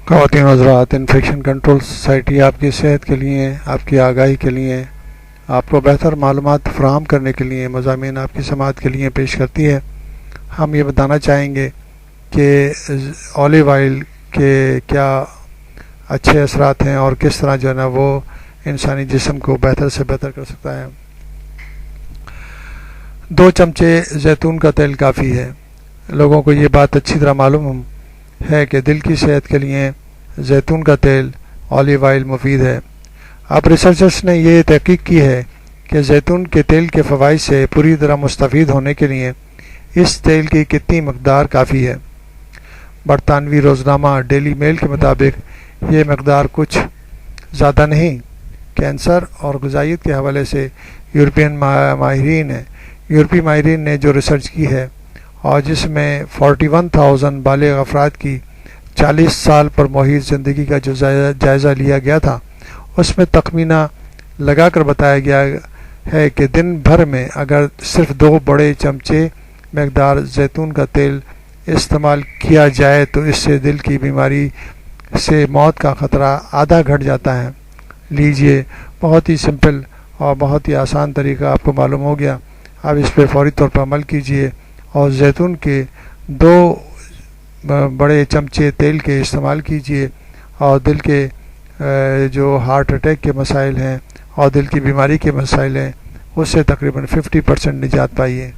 خواتین حضرات، infection control society آپ کی صحت کے لیے، آپ کی آگاہی کے لیے، آپ کو بہتر معلومات فراہم کرنے کے لیے مضامین آپ کی سماعت کے لیے پیش کرتی ہے۔ ہم یہ بتانا چاہیں گے کہ اولیو آئل کے کیا اچھے اثرات ہیں اور کس طرح جو ہے نا وہ انسانی جسم کو بہتر سے بہتر کر سکتا ہے۔ 2 چمچے زیتون کا تیل کافی ہے۔ لوگوں کو یہ بات اچھی طرح معلوم ہے کہ دل کی صحت کے لیے زیتون کا تیل اولیو آئل مفید ہے۔ اب ریسرچرز نے یہ تحقیق کی ہے کہ زیتون کے تیل کے فوائد سے پوری طرح مستفید ہونے کے لیے اس تیل کی کتنی مقدار کافی ہے۔ برطانوی روزنامہ ڈیلی میل کے مطابق یہ مقدار کچھ زیادہ نہیں۔ کینسر اور غذائیت کے حوالے سے یورپی ماہرین نے جو ریسرچ کی ہے اور جس میں 41,000 بالغ افراد کی 40 سال پر محیط زندگی کا جو جائزہ لیا گیا تھا، اس میں تخمینہ لگا کر بتایا گیا ہے کہ دن بھر میں اگر صرف 2 بڑے چمچے مقدار زیتون کا تیل استعمال کیا جائے تو اس سے دل کی بیماری سے موت کا خطرہ آدھا گھٹ جاتا ہے۔ لیجئے، بہت ہی سمپل اور بہت ہی آسان طریقہ آپ کو معلوم ہو گیا۔ آپ اس پہ فوری طور پر عمل کیجئے اور زیتون کے 2 بڑے چمچے تیل کے استعمال کیجئے اور دل کے جو ہارٹ اٹیک کے مسائل ہیں اور دل کی بیماری کے مسائل ہیں اس سے تقریباً 50% نجات پائیے۔